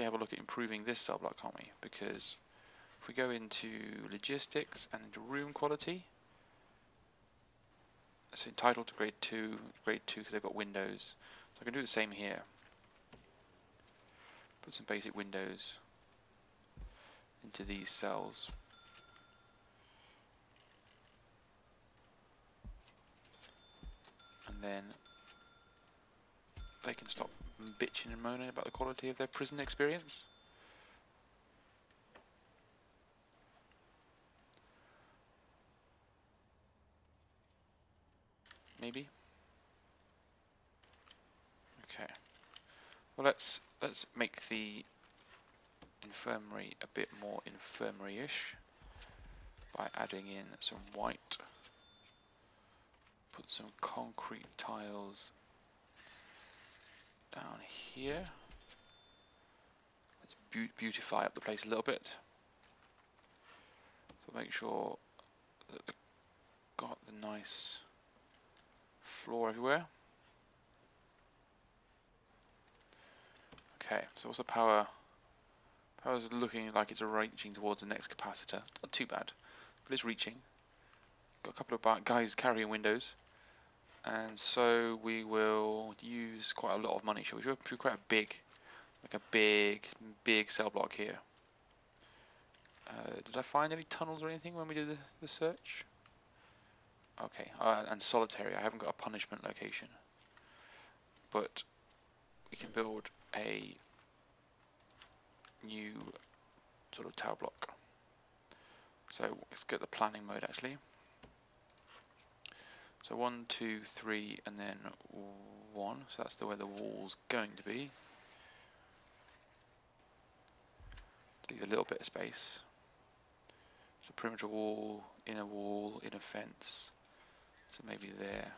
have a look at improving this cell block, can't we? Because if we go into logistics and into room quality, it's entitled to grade 2 because they've got windows. So I can do the same here. Put some basic windows into these cells. And then they can stop bitching and moaning about the quality of their prison experience. Maybe. Okay. Well, let's make the infirmary a bit more infirmary-ish by adding in some white. Put some concrete tiles down here. Let's beautify up the place a little bit. So make sure that they've got the nice floor everywhere. Okay, so what's the power? Power's looking like it's reaching towards the next capacitor. Not too bad, but it's reaching. Got a couple of guys carrying windows. And so we will use quite a lot of money. Shall we? Should we create a big cell block here? Did I find any tunnels or anything when we did the search? Okay, and solitary. I haven't got a punishment location, but we can build a new sort of tower block. So let's get the planning mode actually. So 1, 2, 3, and then 1. So that's the way the wall's going to be. Leave a little bit of space. So perimeter wall, inner fence. So maybe there.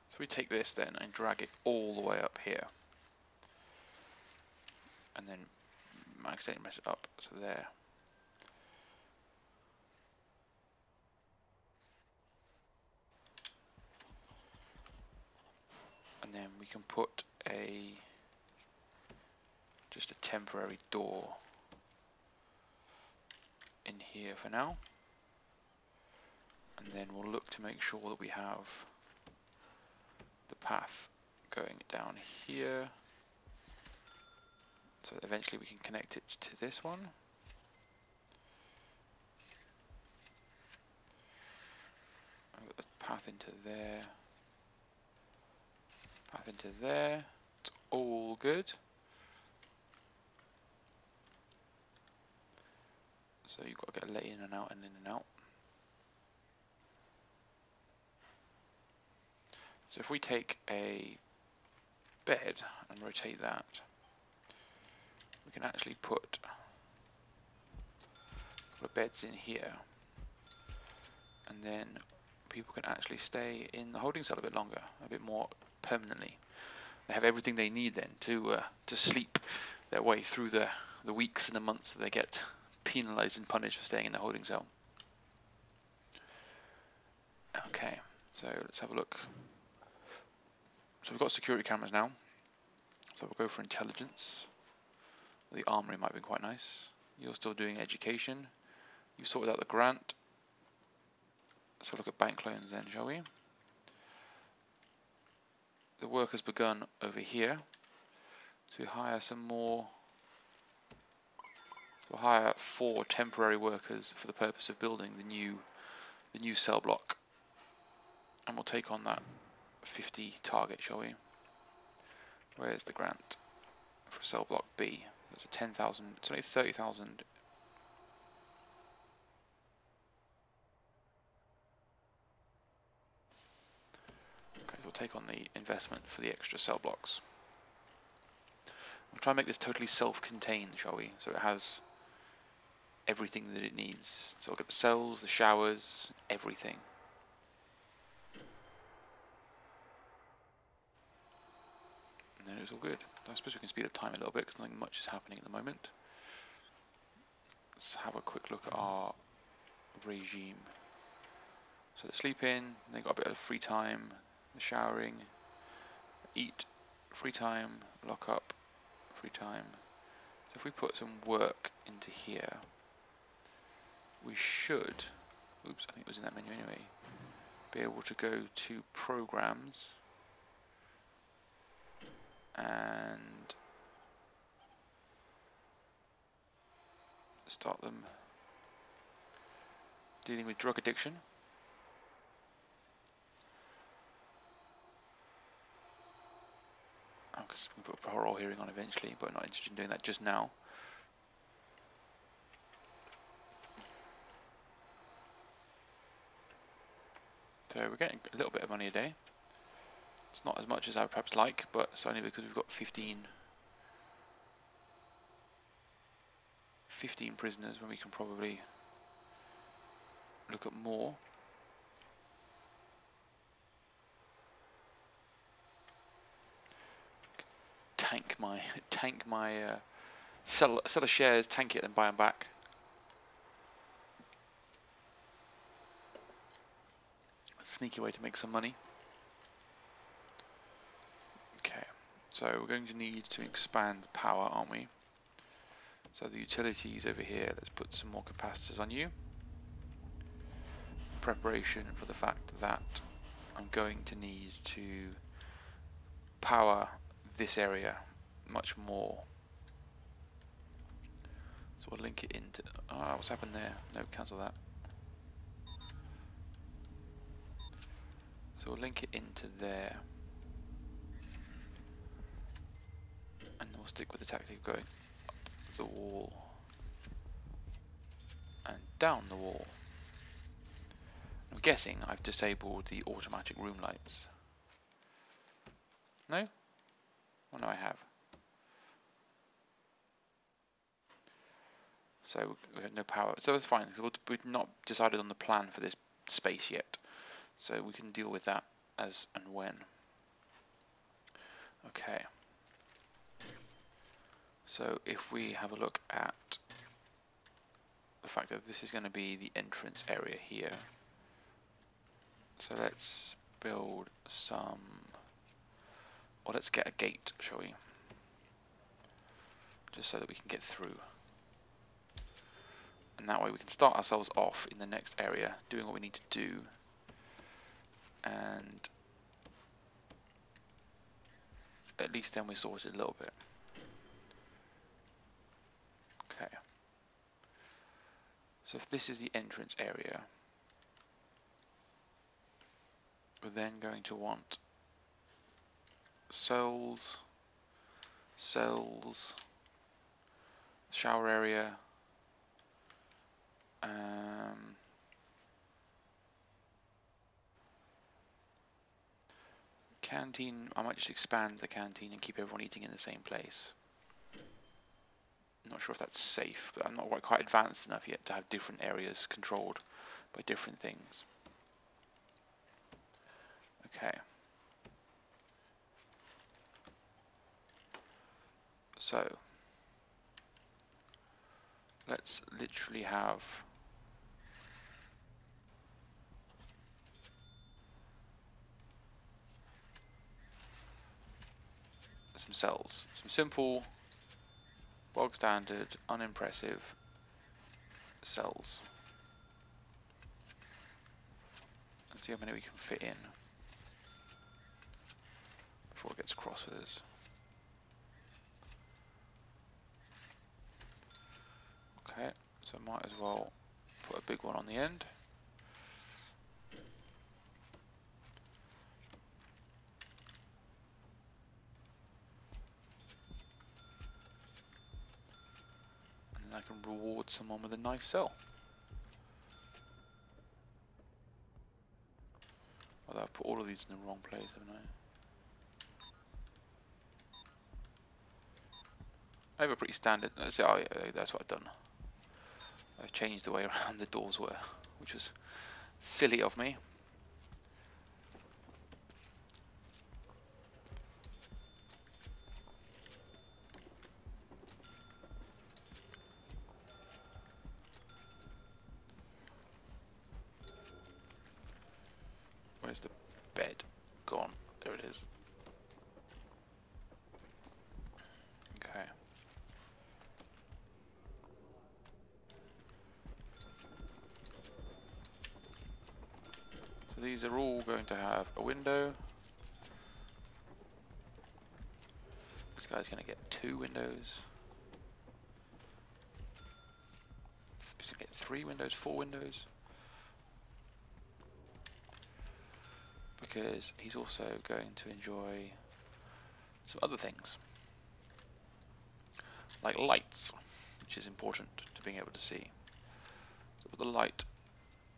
So we take this then and drag it all the way up here. And then accidentally mess it up, so there. And then we can put just a temporary door in here for now. And then we'll look to make sure that we have the path going down here. So eventually we can connect it to this one. I've got the path into there. Path into there. It's all good. So you've got to get let in and out and in and out. So if we take a bed and rotate that, we can actually put a couple of beds in here, and then people can actually stay in the holding cell a bit longer, a bit more permanently. They have everything they need then to sleep their way through the weeks and the months that they get penalized and punished for staying in the holding cell. Okay, so let's have a look. So we've got security cameras now. So we'll go for intelligence. The armory might be quite nice. You're still doing education. You sorted out the grant. So look at bank loans then, shall we? The work has begun over here. So we hire some more. We'll hire 4 temporary workers for the purpose of building the new cell block. And we'll take on that 50 target, shall we? Where's the grant for cell block B? That's a 10,000, it's only 30,000. Okay, so we'll take on the investment for the extra cell blocks. We'll try and make this totally self-contained, shall we? So it has everything that it needs. So I'll get the cells, the showers, everything. And then it's all good. I suppose we can speed up time a little bit because nothing much is happening at the moment. Let's have a quick look at our regime. So they sleep in, they got a bit of free time, the showering, eat, free time, lock up, free time. So if we put some work into here, we should, oops, I think it was in that menu anyway, be able to go to programs and start them dealing with drug addiction. Because we can put a parole hearing on eventually, but not interested in doing that just now. So we're getting a little bit of money a day. It's not as much as I would perhaps like, but it's only because we've got 15 prisoners when we can probably look at more. Tank my sell the shares, tank it, and buy them back. Sneaky way to make some money. Okay, so we're going to need to expand power, aren't we? So the utilities over here, let's put some more capacitors on you. Preparation for the fact that I'm going to need to power this area much more. So we'll link it into, what's happened there? No, cancel that. So we'll link it into there. And we'll stick with the tactic of going up the wall and down the wall. I'm guessing I've disabled the automatic room lights. No? Oh no, I have. So we have no power. So that's fine. So we've not decided on the plan for this space yet. So we can deal with that as and when. Okay. So if we have a look at the fact that this is going to be the entrance area here. So let's build some, or let's get a gate, shall we? Just so that we can get through. And that way we can start ourselves off in the next area, doing what we need to do. And at least then we're sorted a little bit. Okay. So if this is the entrance area, we're then going to want cells, shower area, canteen. I might just expand the canteen and keep everyone eating in the same place. I'm not sure if that's safe, but I'm not quite advanced enough yet to have different areas controlled by different things. Okay. So let's literally have some cells, some simple, bog standard, unimpressive cells. Let's see how many we can fit in before it gets cross with us. Okay, so I might as well put a big one on the end. And then I can reward someone with a nice cell. Although I've put all of these in the wrong place, haven't I? I have a pretty standard, oh yeah, that's what I've done. I've changed the way around the doors were, which was silly of me. Where's the bed? Gone. There it is. Okay. So these are all going to have a window. This guy's going to get 2 windows. He's going to get 3 windows, 4 windows. Because he's also going to enjoy some other things. Like lights, which is important to being able to see. So put the light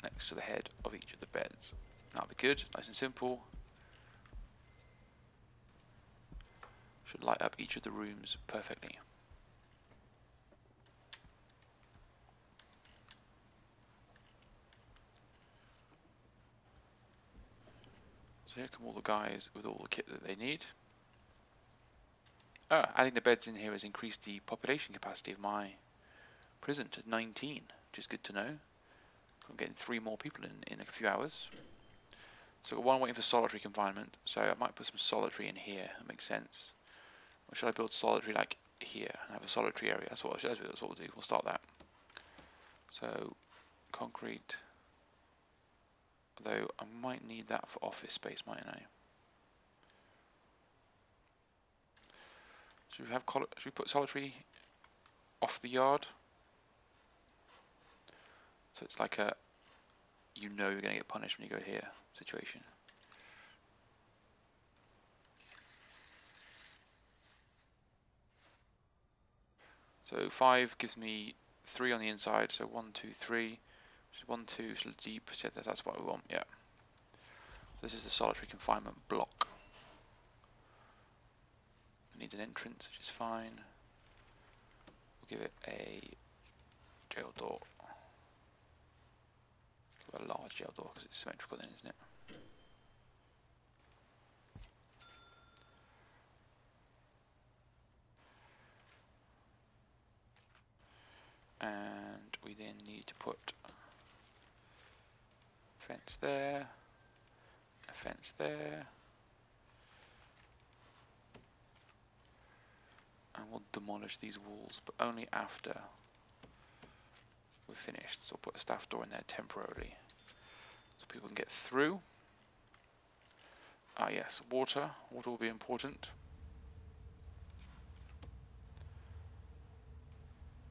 next to the head of each of the beds. That'll be good, nice and simple. Should light up each of the rooms perfectly. So here come all the guys with all the kit that they need. Adding the beds in here has increased the population capacity of my prison to 19, which is good to know. I'm getting 3 more people in a few hours. So I've got 1 waiting for solitary confinement, so I might put some solitary in here, that makes sense. Or should I build solitary like here and have a solitary area? That's what we'll do, we'll start that. So, concrete, although I might need that for office space, mightn't I? Should we put solitary off the yard? So it's like a, you know you're going to get punished when you go here situation. So 5 gives me 3 on the inside, so 1, 2, 3. 1, 2, so deep, so that's what we want, yeah. This is the solitary confinement block. It needs an entrance, which is fine. We'll give it a jail door. Give it a large jail door because it's symmetrical then, isn't it? And we then need to put a fence there, a fence there, and we'll demolish these walls, but only after we're finished. So we'll put a staff door in there temporarily, so people can get through. Ah yes, water. Water will be important.